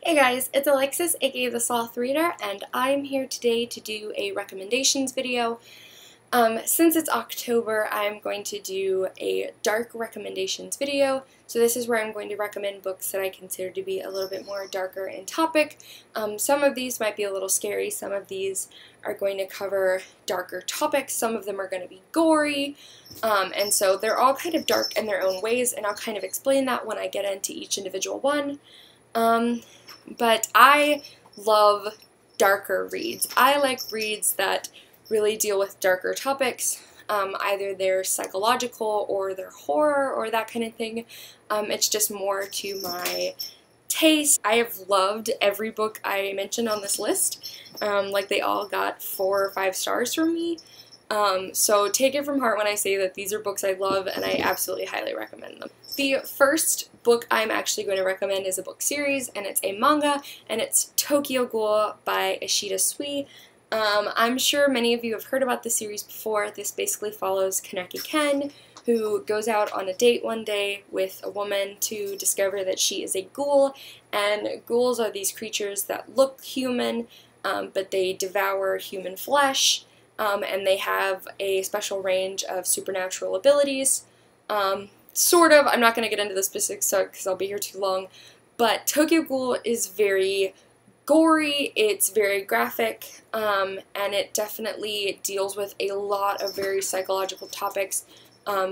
Hey guys, it's Alexis, aka The Sloth Reader, and I'm here today to do a recommendations video. Since it's October, I'm going to do a dark recommendations video. So this is where I'm going to recommend books that I consider to be a little bit more darker in topic. Some of these might be a little scary, some of these are going to cover darker topics, some of them are going to be gory, and so they're all kind of dark in their own ways, and I'll kind of explain that when I get into each individual one. But I love darker reads. I like reads that really deal with darker topics, either they're psychological or they're horror or that kind of thing. It's just more to my taste. I have loved every book I mentioned on this list. Like they all got 4 or 5 stars from me. So take it from heart when I say that these are books I love and I absolutely highly recommend them. The first book I'm actually going to recommend is a book series, and it's a manga, and it's Tokyo Ghoul by Ishida Sui. I'm sure many of you have heard about this series before. This basically follows Kaneki Ken, who goes out on a date one day with a woman to discover that she is a ghoul, and ghouls are these creatures that look human, but they devour human flesh. And they have a special range of supernatural abilities. Sort of, I'm not going to get into the specifics because I'll be here too long, but Tokyo Ghoul is very gory, it's very graphic, and it definitely deals with a lot of very psychological topics,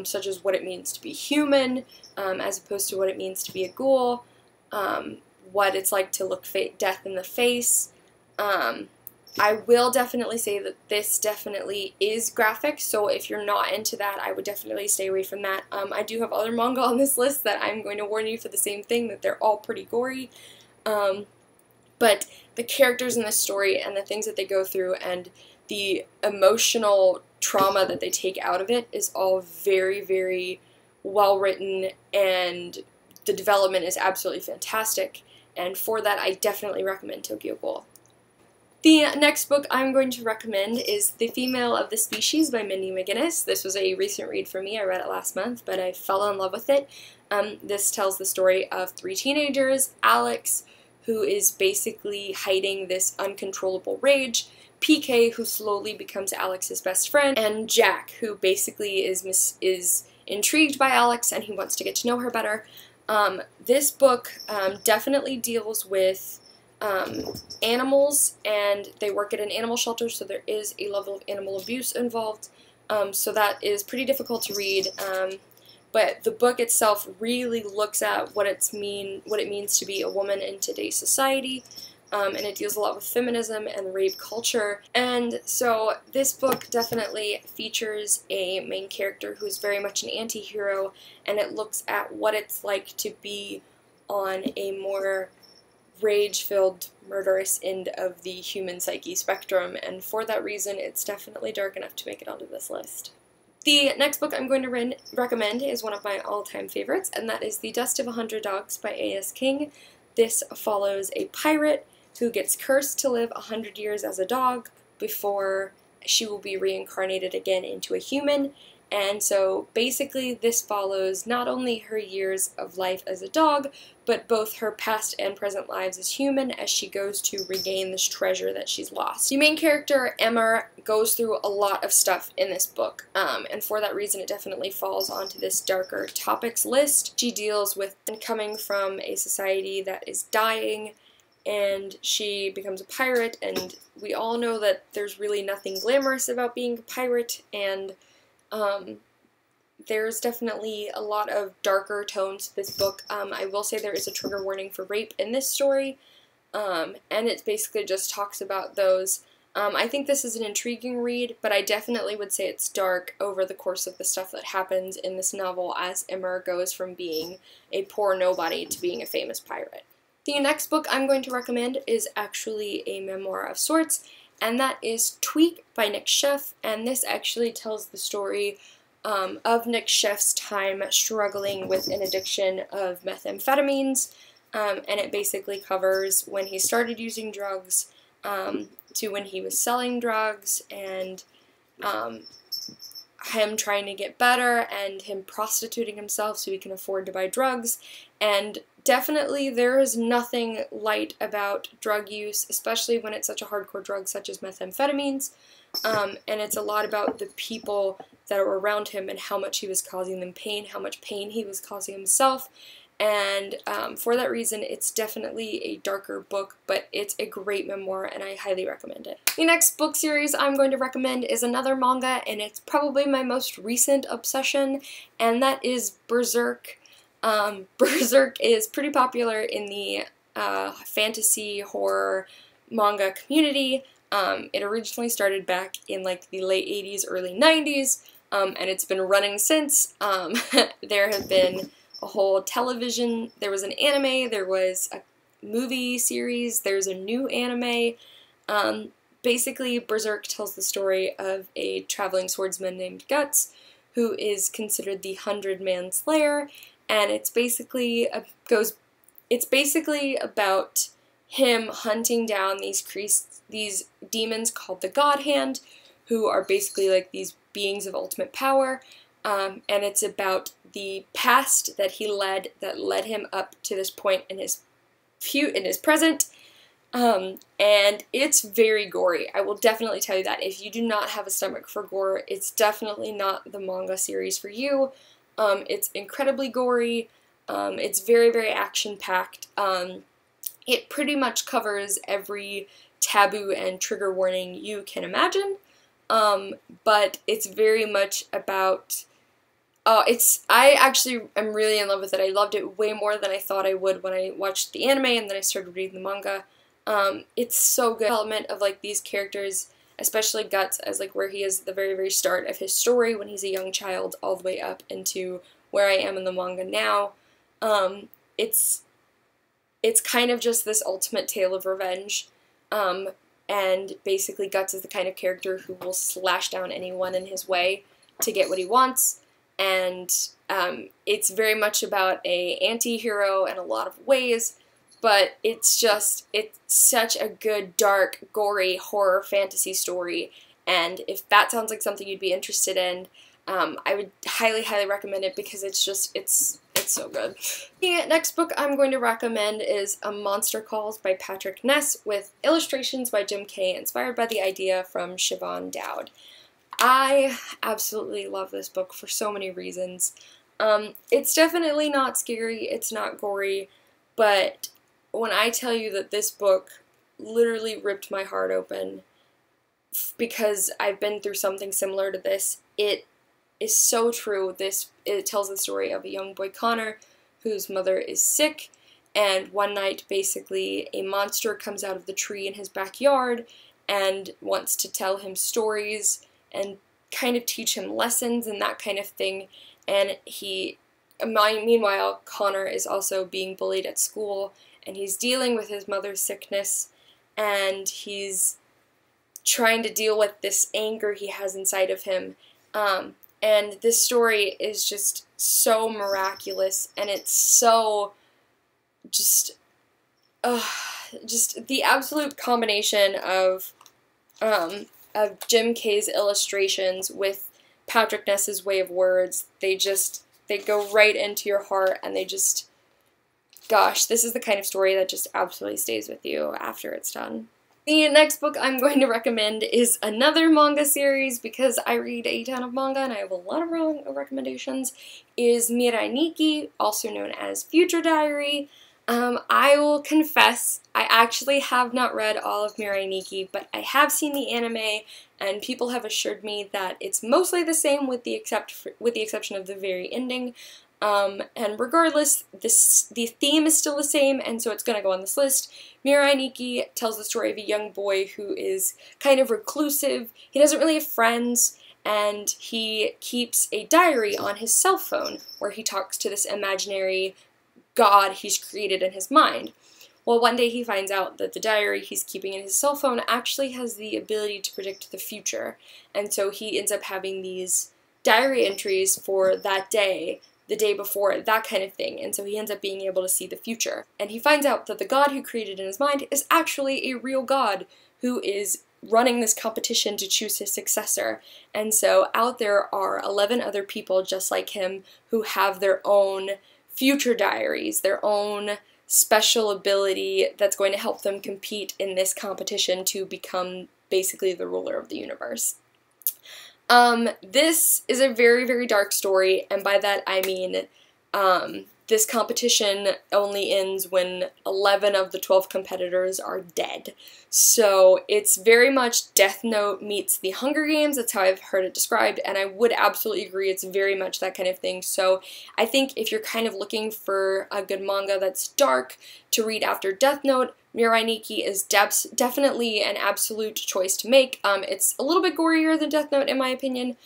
such as what it means to be human, as opposed to what it means to be a ghoul, what it's like to look death in the face. I will definitely say that this definitely is graphic, so if you're not into that, I would definitely stay away from that. I do have other manga on this list that I'm going to warn you for the same thing, that they're all pretty gory. But the characters in this story and the things that they go through and the emotional trauma that they take out of it is all very, very well written, and the development is absolutely fantastic. And for that, I definitely recommend Tokyo Ghoul. The next book I'm going to recommend is The Female of the Species by Mindy McGinnis. This was a recent read for me. I read it last month, but I fell in love with it. This tells the story of 3 teenagers, Alex, who is basically hiding this uncontrollable rage, PK, who slowly becomes Alex's best friend, and Jack, who basically is intrigued by Alex and he wants to get to know her better. This book definitely deals with animals, and they work at an animal shelter, so there is a level of animal abuse involved, so that is pretty difficult to read, but the book itself really looks at what it means to be a woman in today's society, and it deals a lot with feminism and rape culture. And so this book definitely features a main character who is very much an anti-hero, and it looks at what it's like to be on a more rage-filled, murderous end of the human psyche spectrum, and for that reason it's definitely dark enough to make it onto this list. The next book I'm going to recommend is one of my all-time favorites, and that is The Dust of 100 Dogs by A.S. King. This follows a pirate who gets cursed to live 100 years as a dog before she will be reincarnated again into a human. And so basically this follows not only her years of life as a dog, but both her past and present lives as human as she goes to regain this treasure that she's lost. The main character, Emma, goes through a lot of stuff in this book, and for that reason it definitely falls onto this darker topics list. She deals with coming from a society that is dying, and she becomes a pirate, and we all know that there's really nothing glamorous about being a pirate, and there's definitely a lot of darker tones to this book. I will say there is a trigger warning for rape in this story, and it basically just talks about those. I think this is an intriguing read, but I definitely would say it's dark over the course of the stuff that happens in this novel as Emma goes from being a poor nobody to being a famous pirate. The next book I'm going to recommend is actually a memoir of sorts, and that is Tweak by Nick Sheff, and this actually tells the story of Nick Sheff's time struggling with an addiction of methamphetamines, and it basically covers when he started using drugs to when he was selling drugs, and him trying to get better, and him prostituting himself so he can afford to buy drugs, and definitely there is nothing light about drug use, especially when it's such a hardcore drug such as methamphetamines, and it's a lot about the people that are around him and how much he was causing them pain, how much pain he was causing himself, and for that reason it's definitely a darker book, but it's a great memoir and I highly recommend it. The next book series I'm going to recommend is another manga, and it's probably my most recent obsession, and that is Berserk. Berserk is pretty popular in the fantasy horror manga community. It originally started back in like the late 80s, early 90s, and it's been running since. There have been a whole television, there was an anime, there was a movie series, there's a new anime. Basically, Berserk tells the story of a traveling swordsman named Guts, who is considered the 100-man slayer, and it's basically about him hunting down these demons called the God Hand, who are basically like these beings of ultimate power, and it's about the past that he led that led him up to this point in his present, and it's very gory. I will definitely tell you that. If you do not have a stomach for gore, it's definitely not the manga series for you. It's incredibly gory. It's very, very action-packed. It pretty much covers every taboo and trigger warning you can imagine, but it's very much about... I actually am really in love with it. I loved it way more than I thought I would when I watched the anime and then I started reading the manga. It's so good. Development of like these characters, especially Guts, as like where he is at the very, very start of his story when he's a young child, all the way up into where I am in the manga now. It's kind of just this ultimate tale of revenge, and basically Guts is the kind of character who will slash down anyone in his way to get what he wants, and it's very much about a anti-hero in a lot of ways, but it's such a good, dark, gory horror fantasy story, and if that sounds like something you'd be interested in, I would highly, highly recommend it because it's so good. The next book I'm going to recommend is A Monster Calls by Patrick Ness with illustrations by Jim Kay, inspired by the idea from Siobhan Dowd. I absolutely love this book for so many reasons. It's definitely not scary, it's not gory, but when I tell you that this book literally ripped my heart open because I've been through something similar to this, it is so true. It tells the story of a young boy, Connor, whose mother is sick, and one night basically a monster comes out of the tree in his backyard and wants to tell him stories and kind of teach him lessons and that kind of thing, and meanwhile Connor is also being bullied at school, and he's dealing with his mother's sickness, and he's trying to deal with this anger he has inside of him, and this story is just so miraculous, and it's so just the absolute combination of Jim Kay's illustrations with Patrick Ness's way of words. They go right into your heart, and gosh, this is the kind of story that just absolutely stays with you after it's done. The next book I'm going to recommend is another manga series because I read a ton of manga and I have a lot of recommendations, is Mirai Nikki, also known as Future Diary. I will confess, I actually have not read all of Mirai Nikki, but I have seen the anime, and people have assured me that it's mostly the same with the exception of the very ending. And regardless, the theme is still the same, and so it's going to go on this list. Mirai Nikki tells the story of a young boy who is kind of reclusive. He doesn't really have friends, and he keeps a diary on his cell phone where he talks to this imaginary god he's created in his mind. Well, one day he finds out that the diary he's keeping in his cell phone actually has the ability to predict the future, and so he ends up having these diary entries for that day, the day before, that kind of thing, and so he ends up being able to see the future. And he finds out that the god who created in his mind is actually a real god who is running this competition to choose his successor. And so out there are 11 other people just like him who have their own future diaries, their own special ability that's going to help them compete in this competition to become basically the ruler of the universe. This is a very, very dark story, and by that I mean, this competition only ends when 11 of the 12 competitors are dead. So it's very much Death Note meets the Hunger Games. That's how I've heard it described, and I would absolutely agree it's very much that kind of thing. So I think if you're kind of looking for a good manga that's dark to read after Death Note, Mirai Nikki is definitely an absolute choice to make. It's a little bit gorier than Death Note in my opinion,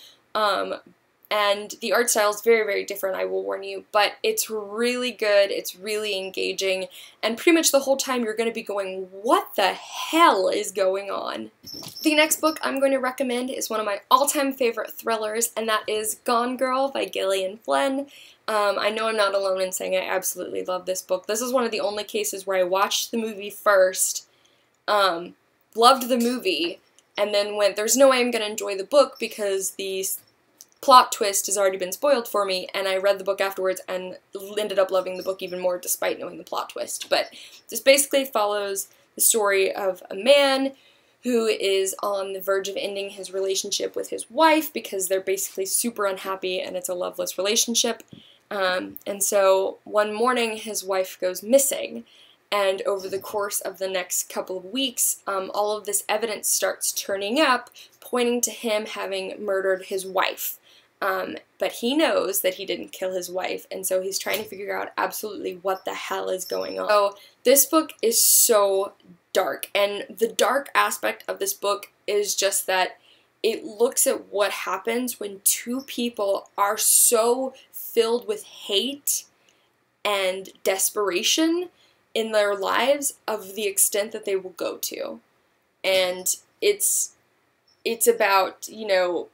and the art style is very, very different, I will warn you, but it's really good, it's really engaging, and pretty much the whole time you're going to be going, what the hell is going on? The next book I'm going to recommend is one of my all-time favorite thrillers, and that is Gone Girl by Gillian Flynn. I know I'm not alone in saying I absolutely love this book. This is one of the only cases where I watched the movie first, loved the movie, and then went, there's no way I'm going to enjoy the book because the plot twist has already been spoiled for me, and I read the book afterwards and ended up loving the book even more despite knowing the plot twist. But this basically follows the story of a man who is on the verge of ending his relationship with his wife because they're basically super unhappy and it's a loveless relationship. And so one morning his wife goes missing, and over the course of the next couple of weeks, all of this evidence starts turning up, pointing to him having murdered his wife. But he knows that he didn't kill his wife, and so he's trying to figure out absolutely what the hell is going on. So this book is so dark, and the dark aspect of this book is just that it looks at what happens when two people are so filled with hate and desperation in their lives of the extent that they will go to. And it's about, you know,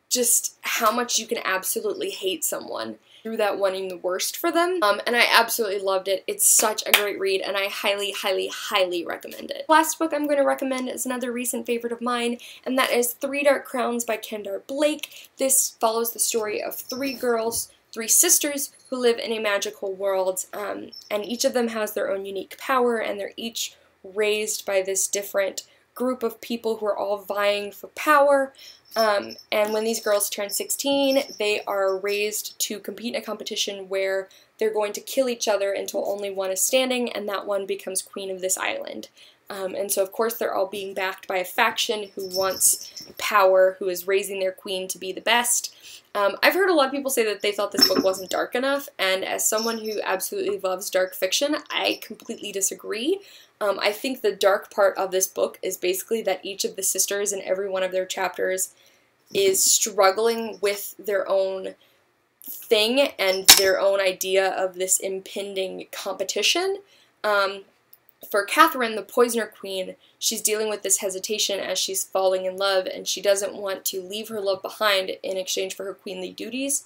just how much you can absolutely hate someone through that wanting the worst for them. And I absolutely loved it. It's such a great read, and I highly, highly, highly recommend it. Last book I'm going to recommend is another recent favorite of mine, and that is Three Dark Crowns by Kendar Blake. This follows the story of three girls, three sisters who live in a magical world, and each of them has their own unique power, and they're each raised by this different group of people who are all vying for power. And when these girls turn 16, they are raised to compete in a competition where they're going to kill each other until only one is standing, and that one becomes queen of this island. And so, of course, they're all being backed by a faction who wants power, who is raising their queen to be the best. I've heard a lot of people say that they thought this book wasn't dark enough, and as someone who absolutely loves dark fiction, I completely disagree. I think the dark part of this book is basically that each of the sisters in every one of their chapters is struggling with their own thing and their own idea of this impending competition. For Catherine, the Poisoner Queen, she's dealing with this hesitation as she's falling in love, and she doesn't want to leave her love behind in exchange for her queenly duties.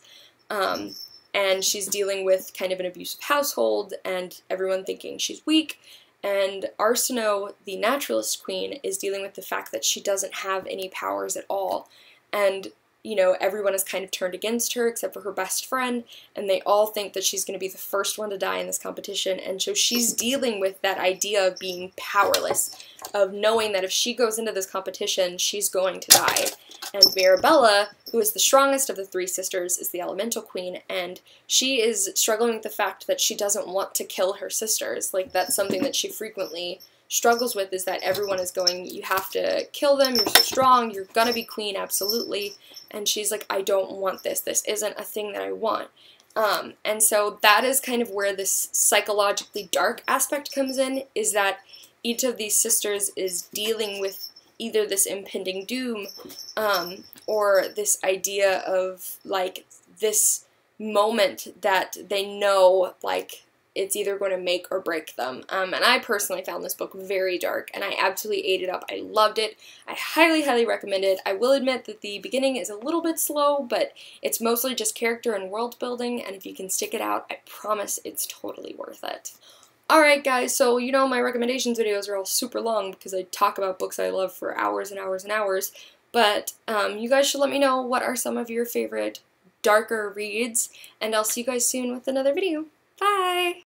And she's dealing with kind of an abusive household and everyone thinking she's weak. And Arsinoe, the Naturalist Queen, is dealing with the fact that she doesn't have any powers at all. And, you know, everyone is kind of turned against her except for her best friend, and they all think that she's going to be the first one to die in this competition, and so she's dealing with that idea of being powerless, of knowing that if she goes into this competition, she's going to die. And Mirabella, who is the strongest of the three sisters, is the Elemental Queen, and she is struggling with the fact that she doesn't want to kill her sisters. Like, that's something that she frequently struggles with, is that everyone is going, you have to kill them, you're so strong, you're gonna be queen, absolutely. And she's like, I don't want this. This isn't a thing that I want. And so that is kind of where this psychologically dark aspect comes in, is that each of these sisters is dealing with either this impending doom, or this idea of, like, this moment that they know, like, it's either going to make or break them. And I personally found this book very dark, and I absolutely ate it up. I loved it. I highly, highly recommend it. I will admit that the beginning is a little bit slow, but it's mostly just character and world building, and if you can stick it out, I promise it's totally worth it. Alright guys, so you know my recommendations videos are all super long because I talk about books I love for hours and hours and hours, but you guys should let me know what are some of your favorite darker reads, and I'll see you guys soon with another video. Bye!